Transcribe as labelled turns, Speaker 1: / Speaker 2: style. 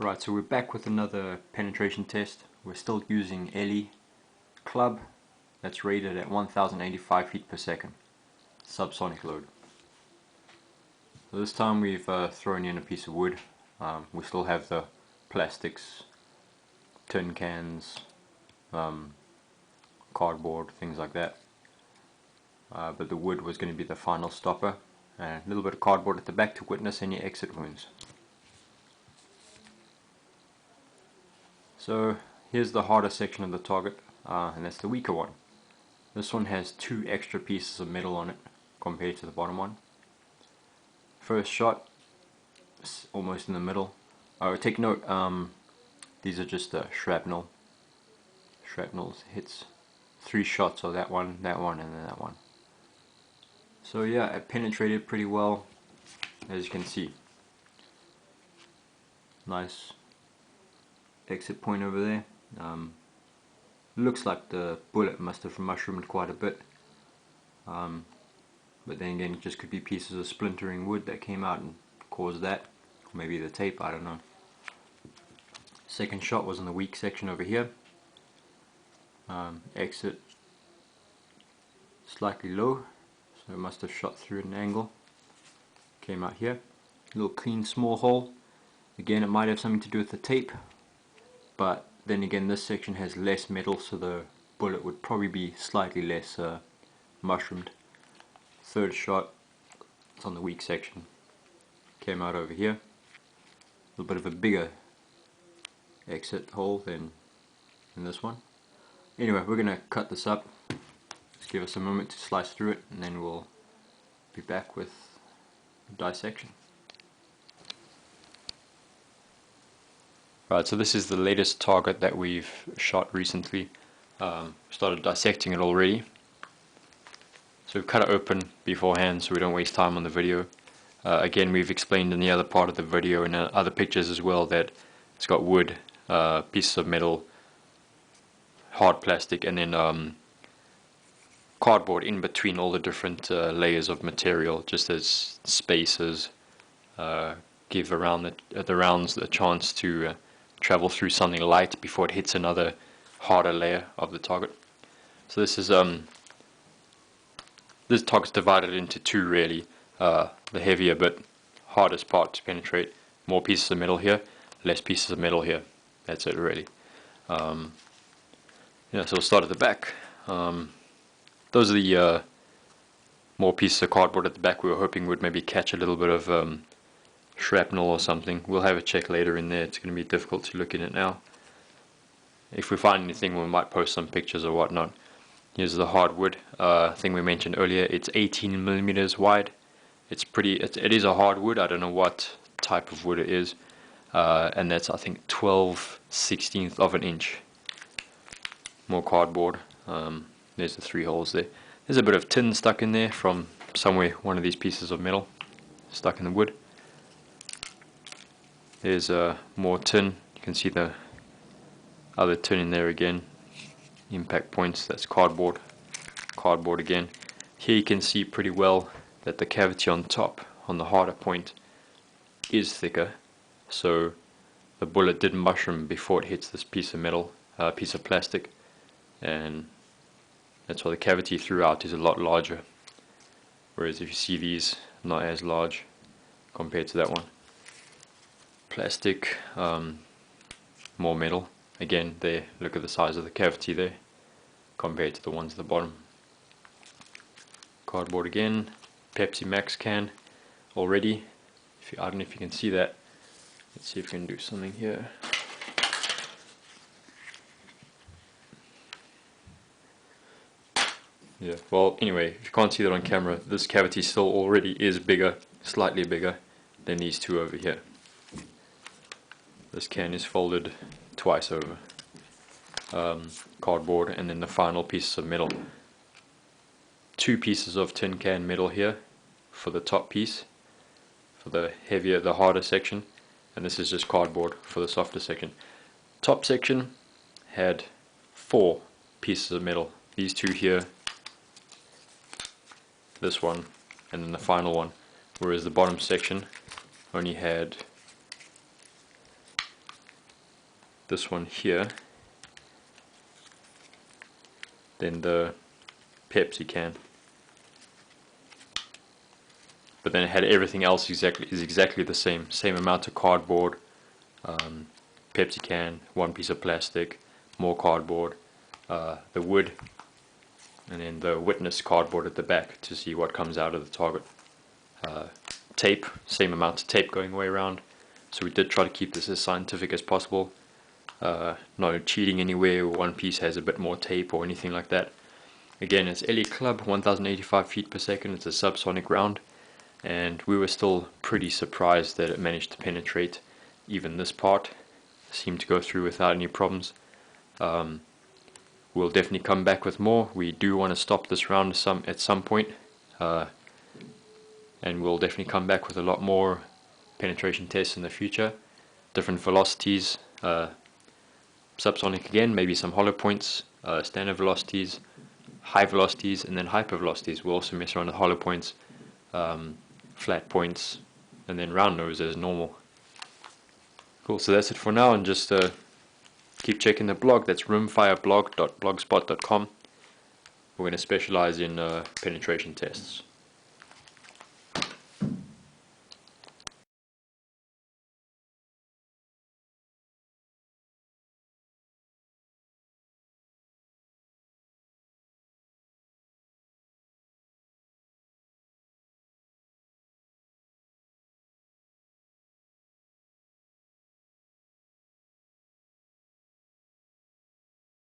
Speaker 1: Right, so we're back with another penetration test. We're still using Eley Club. That's rated at 1085 feet per second. Subsonic load. So this time we've thrown in a piece of wood. We still have the plastics, tin cans, cardboard, things like that. But the wood was going to be the final stopper. And a little bit of cardboard at the back to witness any exit wounds. So here's the harder section of the target, and that's the weaker one. This one has 2 extra pieces of metal on it compared to the bottom one. First shot, almost in the middle. Take note, these are just shrapnel. Shrapnel hits 3 shots of that one, and then that one. So yeah, it penetrated pretty well, as you can see. Nice exit point over there. Looks like the bullet must have mushroomed quite a bit, but then again it just could be pieces of splintering wood that came out and caused that, or maybe the tape, I don't know. Second shot was in the weak section over here. Exit slightly low, so it must have shot through at an angle. Came out here, little clean small hole. Again, it might have something to do with the tape, but then again this section has less metal, so the bullet would probably be slightly less mushroomed. Third shot, it's on the weak section. Came out over here. A little bit of a bigger exit hole than in this one. Anyway, we're going to cut this up. Just give us a moment to slice through it, and then we'll be back with dissection. Right, so this is the latest target that we've shot recently. Started dissecting it already. So we've cut it open beforehand so we don't waste time on the video. Again, we've explained in the other part of the video and other pictures as well that it's got wood, pieces of metal, hard plastic, and then cardboard in between all the different layers of material, just as spaces give the rounds a chance to travel through something light before it hits another harder layer of the target. So this is this target's divided into 2 really. The heavier but hardest part to penetrate. More pieces of metal here, less pieces of metal here. That's it really. Yeah, so we'll start at the back. Those are the more pieces of cardboard at the back we were hoping would maybe catch a little bit of shrapnel or something. We'll have a check later in there. It's going to be difficult to look in it now. If we find anything, we might post some pictures or whatnot. Here's the hardwood thing we mentioned earlier. It's 18 millimeters wide. It's it is a hardwood. I don't know what type of wood it is, and that's I think 12/16 of an inch. More cardboard. There's the 3 holes there. There's a bit of tin stuck in there from somewhere. One of these pieces of metal stuck in the wood. There's more tin. You can see the other tin in there again. Impact points, that's cardboard. Cardboard again. Here you can see pretty well that the cavity on top, on the harder point, is thicker. So the bullet didn't mushroom before it hits this piece of metal, piece of plastic. And that's why the cavity throughout is a lot larger. Whereas if you see these, not as large compared to that one. Plastic, more metal. Again, there, look at the size of the cavity there compared to the ones at the bottom. Cardboard again, Pepsi Max can already. I don't know if you can see that. Let's see if we can do something here. Yeah, well, anyway, if you can't see that on camera, this cavity still already is bigger, slightly bigger than these 2 over here. This can is folded twice over. Cardboard, and then the final pieces of metal. 2 pieces of tin can metal here for the top piece, for the heavier, the harder section, and this is just cardboard for the softer section. Top section had 4 pieces of metal. These 2 here, this one, and then the final one. Whereas the bottom section only had this one here than the Pepsi can. But then it had everything else exactly the same amount of cardboard, Pepsi can, one piece of plastic, more cardboard, the wood, and then the witness cardboard at the back to see what comes out of the target. Tape, same amount of tape going way around. So we did try to keep this as scientific as possible. No cheating anywhere, one piece has a bit more tape or anything like that. Again, it's Eley Club, 1085 feet per second, it's a subsonic round, and we were still pretty surprised that it managed to penetrate even this part. It seemed to go through without any problems. We'll definitely come back with more. We do want to stop this round at some point, and we'll definitely come back with a lot more penetration tests in the future, different velocities, subsonic again, maybe some hollow points, standard velocities, high velocities, and then hyper velocities. We'll also mess around with hollow points, flat points, and then round nose as normal. Cool, so that's it for now, and just keep checking the blog. That's rimfireblog.blogspot.com. We're going to specialize in penetration tests.